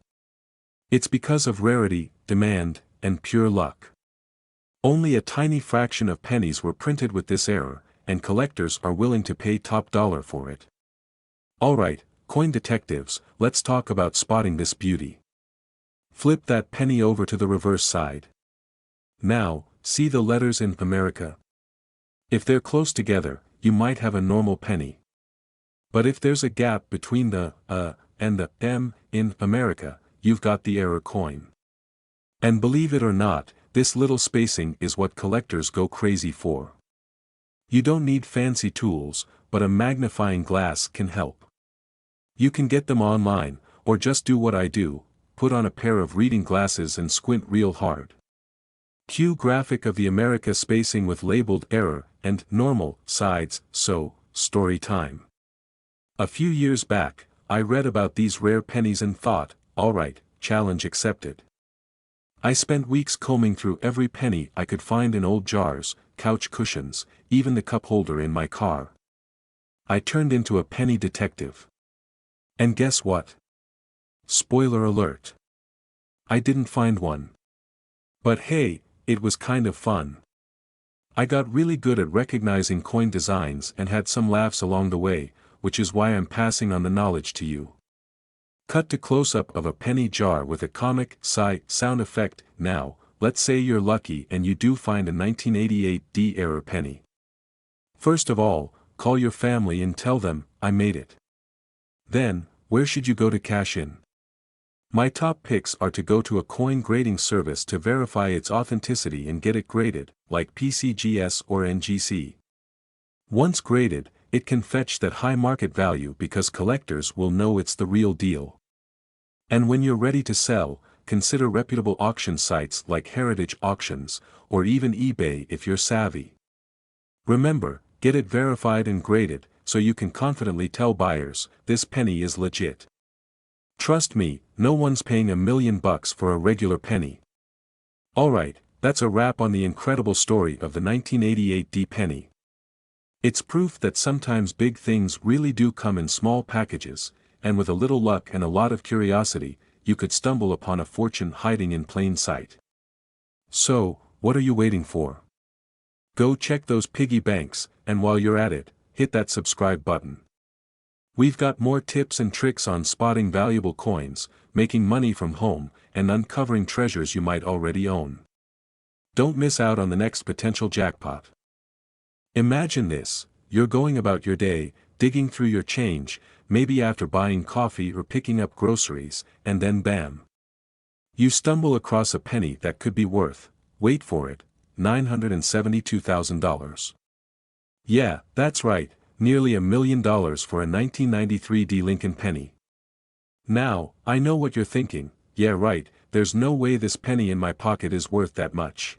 Speaker 2: It's because of rarity, demand, and pure luck. Only a tiny fraction of pennies were printed with this error, and collectors are willing to pay top dollar for it. Alright, coin detectives, let's talk about spotting this beauty. Flip that penny over to the reverse side. Now, see the letters in America? If they're close together, you might have a normal penny. But if there's a gap between the and the M in America, you've got the error coin. And believe it or not, this little spacing is what collectors go crazy for. You don't need fancy tools, but a magnifying glass can help. You can get them online, or just do what I do, put on a pair of reading glasses and squint real hard. Cue graphic of the America spacing with labeled error and normal sides, so, story time. A few years back, I read about these rare pennies and thought, alright, challenge accepted. I spent weeks combing through every penny I could find in old jars, couch cushions, even the cup holder in my car. I turned into a penny detective. And guess what? Spoiler alert. I didn't find one. But hey, it was kind of fun. I got really good at recognizing coin designs and had some laughs along the way, which is why I'm passing on the knowledge to you. Cut to close-up of a penny jar with a comic sigh sound effect. Now, let's say you're lucky and you do find a 1988 D error penny. First of all, call your family and tell them, I made it. Then, where should you go to cash in? My top picks are to go to a coin grading service to verify its authenticity and get it graded, like PCGS or NGC. Once graded, it can fetch that high market value because collectors will know it's the real deal. And when you're ready to sell, consider reputable auction sites like Heritage Auctions, or even eBay if you're savvy. Remember, get it verified and graded, so you can confidently tell buyers, this penny is legit. Trust me, no one's paying $1 million for a regular penny. Alright, that's a wrap on the incredible story of the 1988 D penny. It's proof that sometimes big things really do come in small packages, and with a little luck and a lot of curiosity, you could stumble upon a fortune hiding in plain sight. So, what are you waiting for? Go check those piggy banks, and while you're at it, hit that subscribe button. We've got more tips and tricks on spotting valuable coins, making money from home, and uncovering treasures you might already own. Don't miss out on the next potential jackpot. Imagine this, you're going about your day, digging through your change, maybe after buying coffee or picking up groceries, and then bam! You stumble across a penny that could be worth, wait for it, $972,000. Yeah, that's right, nearly $1 million for a 1993 D Lincoln penny. Now, I know what you're thinking, yeah right, there's no way this penny in my pocket is worth that much.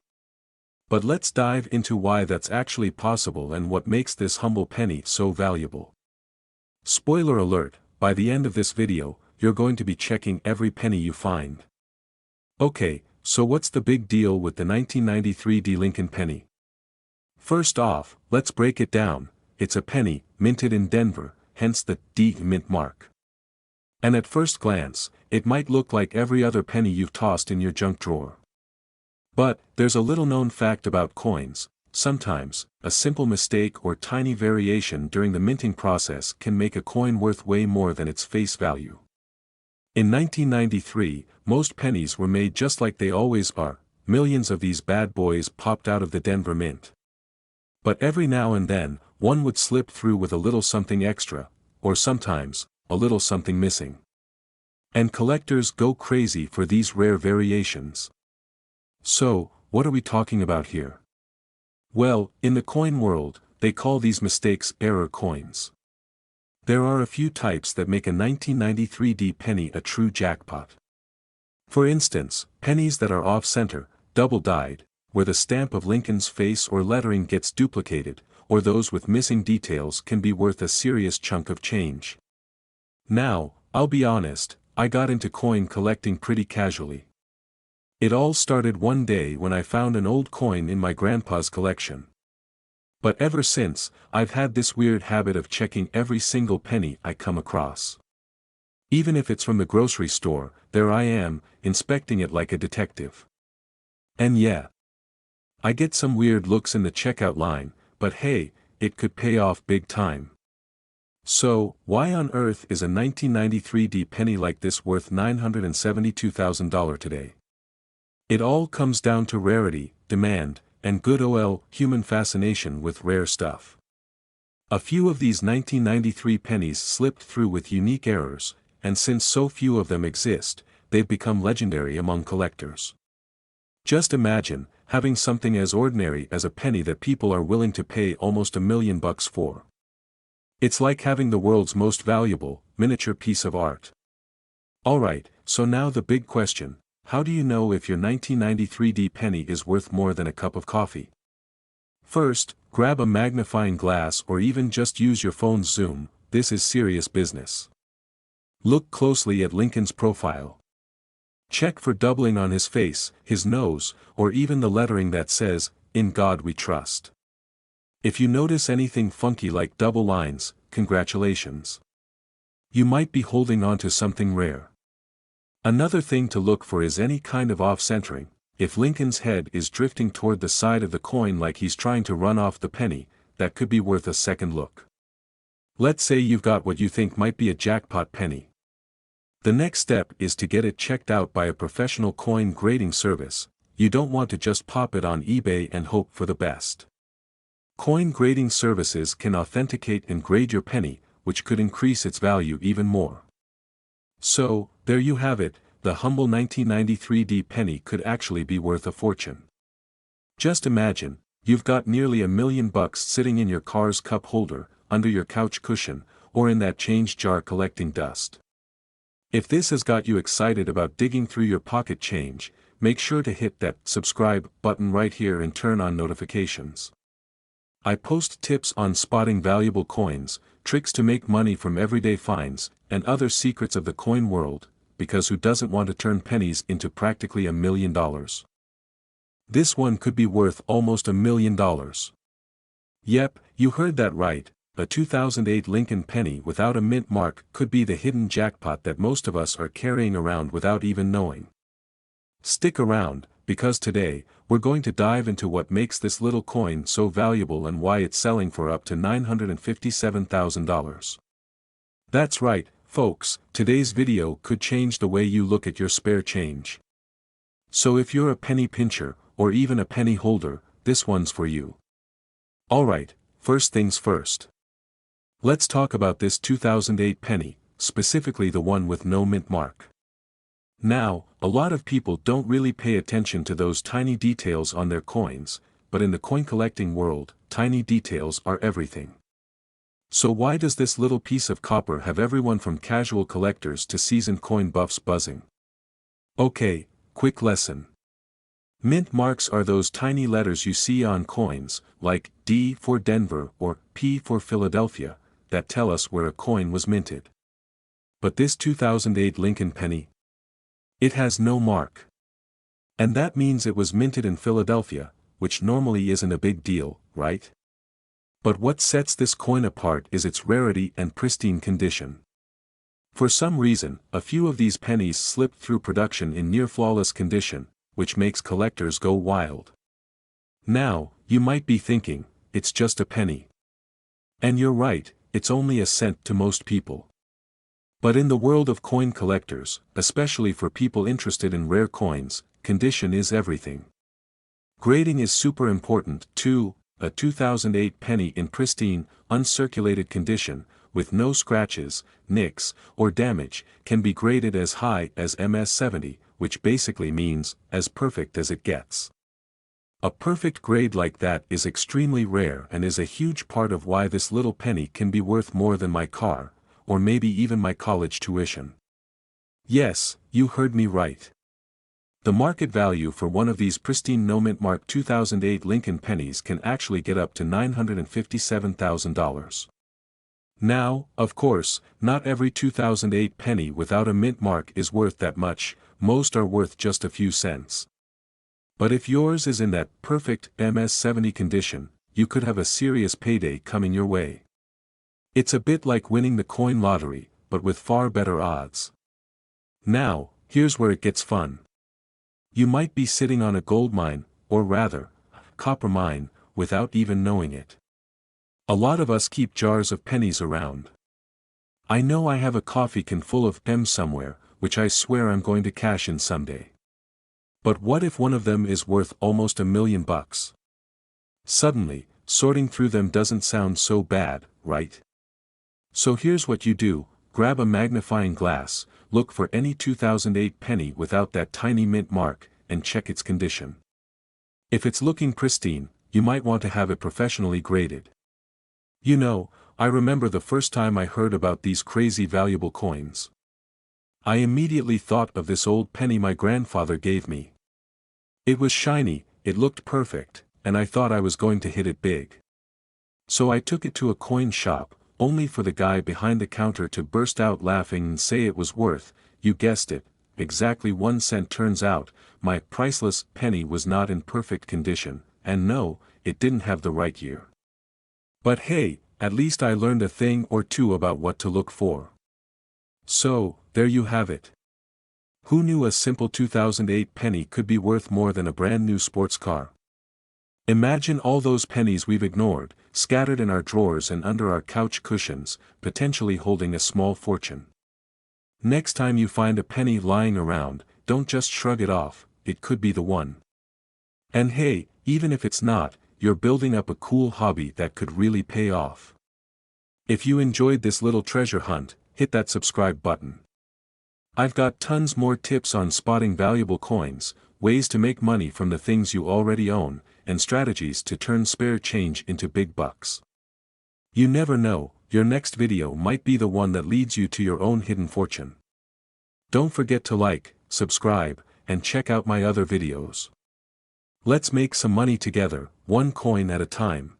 Speaker 2: But let's dive into why that's actually possible and what makes this humble penny so valuable. Spoiler alert, by the end of this video, you're going to be checking every penny you find. Okay, so what's the big deal with the 1993 D Lincoln penny? First off, let's break it down. It's a penny, minted in Denver, hence the D mint mark. And at first glance, it might look like every other penny you've tossed in your junk drawer. But, there's a little known fact about coins: sometimes, a simple mistake or tiny variation during the minting process can make a coin worth way more than its face value. In 1993, most pennies were made just like they always are. Millions of these bad boys popped out of the Denver Mint. But every now and then, one would slip through with a little something extra, or sometimes, a little something missing. And collectors go crazy for these rare variations. So, what are we talking about here? Well, in the coin world, they call these mistakes error coins. There are a few types that make a 1993 D penny a true jackpot. For instance, pennies that are off-center, double-dyed, where the stamp of Lincoln's face or lettering gets duplicated, or those with missing details can be worth a serious chunk of change. Now, I'll be honest, I got into coin collecting pretty casually. It all started one day when I found an old coin in my grandpa's collection. But ever since, I've had this weird habit of checking every single penny I come across. Even if it's from the grocery store, there I am, inspecting it like a detective. And yeah, I get some weird looks in the checkout line, but hey, it could pay off big time. So, why on earth is a 1993 D penny like this worth $972,000 today? It all comes down to rarity, demand, and good old human fascination with rare stuff. A few of these 1993 pennies slipped through with unique errors, and since so few of them exist, they've become legendary among collectors. Just imagine, having something as ordinary as a penny that people are willing to pay almost $1 million for. It's like having the world's most valuable, miniature piece of art. Alright, so now the big question: how do you know if your 1993 D penny is worth more than a cup of coffee? First, grab a magnifying glass or even just use your phone's zoom. This is serious business. Look closely at Lincoln's profile. Check for doubling on his face, his nose, or even the lettering that says, "In God We Trust." If you notice anything funky like double lines, congratulations. You might be holding on to something rare. Another thing to look for is any kind of off-centering. If Lincoln's head is drifting toward the side of the coin like he's trying to run off the penny, that could be worth a second look. Let's say you've got what you think might be a jackpot penny. The next step is to get it checked out by a professional coin grading service. You don't want to just pop it on eBay and hope for the best. Coin grading services can authenticate and grade your penny, which could increase its value even more. So, there you have it, the humble 1993 D penny could actually be worth a fortune. Just imagine, you've got nearly $1 million sitting in your car's cup holder, under your couch cushion, or in that change jar collecting dust. If this has got you excited about digging through your pocket change, make sure to hit that subscribe button right here and turn on notifications. I post tips on spotting valuable coins, tricks to make money from everyday finds, and other secrets of the coin world, because who doesn't want to turn pennies into practically $1 million? This one could be worth almost $1 million. Yep, you heard that right, a 2008 Lincoln penny without a mint mark could be the hidden jackpot that most of us are carrying around without even knowing. Stick around, because today, we're going to dive into what makes this little coin so valuable and why it's selling for up to $957,000. That's right, folks, today's video could change the way you look at your spare change. So if you're a penny pincher, or even a penny holder, this one's for you. Alright, first things first. Let's talk about this 2008 penny, specifically the one with no mint mark. Now, a lot of people don't really pay attention to those tiny details on their coins, but in the coin collecting world, tiny details are everything. So why does this little piece of copper have everyone from casual collectors to seasoned coin buffs buzzing? Okay, quick lesson. Mint marks are those tiny letters you see on coins, like D for Denver or P for Philadelphia, that tell us where a coin was minted. But this 2008 Lincoln penny? It has no mark. And that means it was minted in Philadelphia, which normally isn't a big deal, right? But what sets this coin apart is its rarity and pristine condition. For some reason, a few of these pennies slipped through production in near-flawless condition, which makes collectors go wild. Now, you might be thinking, it's just a penny. And you're right, it's only a cent to most people. But in the world of coin collectors, especially for people interested in rare coins, condition is everything. Grading is super important too. A 2008 penny in pristine, uncirculated condition, with no scratches, nicks, or damage, can be graded as high as MS70, which basically means, as perfect as it gets. A perfect grade like that is extremely rare and is a huge part of why this little penny can be worth more than my car, or maybe even my college tuition. Yes, you heard me right. The market value for one of these pristine no mint mark 2008 Lincoln pennies can actually get up to $957,000. Now, of course, not every 2008 penny without a mint mark is worth that much, most are worth just a few cents. But if yours is in that perfect MS70 condition, you could have a serious payday coming your way. It's a bit like winning the coin lottery, but with far better odds. Now, here's where it gets fun. You might be sitting on a gold mine, or rather, copper mine, without even knowing it. A lot of us keep jars of pennies around. I know I have a coffee can full of them somewhere, which I swear I'm going to cash in someday. But what if one of them is worth almost $1 million? Suddenly, sorting through them doesn't sound so bad, right? So here's what you do. Grab a magnifying glass, look for any 2008 penny without that tiny mint mark, and check its condition. If it's looking pristine, you might want to have it professionally graded. You know, I remember the first time I heard about these crazy valuable coins. I immediately thought of this old penny my grandfather gave me. It was shiny, it looked perfect, and I thought I was going to hit it big. So I took it to a coin shop, only for the guy behind the counter to burst out laughing and say it was worth, you guessed it, exactly 1 cent. Turns out, my priceless penny was not in perfect condition, and no, it didn't have the right year. But hey, at least I learned a thing or two about what to look for. So, there you have it. Who knew a simple 2008 penny could be worth more than a brand new sports car? Imagine all those pennies we've ignored, scattered in our drawers and under our couch cushions, potentially holding a small fortune. Next time you find a penny lying around, don't just shrug it off, it could be the one. And hey, even if it's not, you're building up a cool hobby that could really pay off. If you enjoyed this little treasure hunt, hit that subscribe button. I've got tons more tips on spotting valuable coins, ways to make money from the things you already own, and strategies to turn spare change into big bucks. You never know, your next video might be the one that leads you to your own hidden fortune. Don't forget to like, subscribe, and check out my other videos. Let's make some money together, one coin at a time.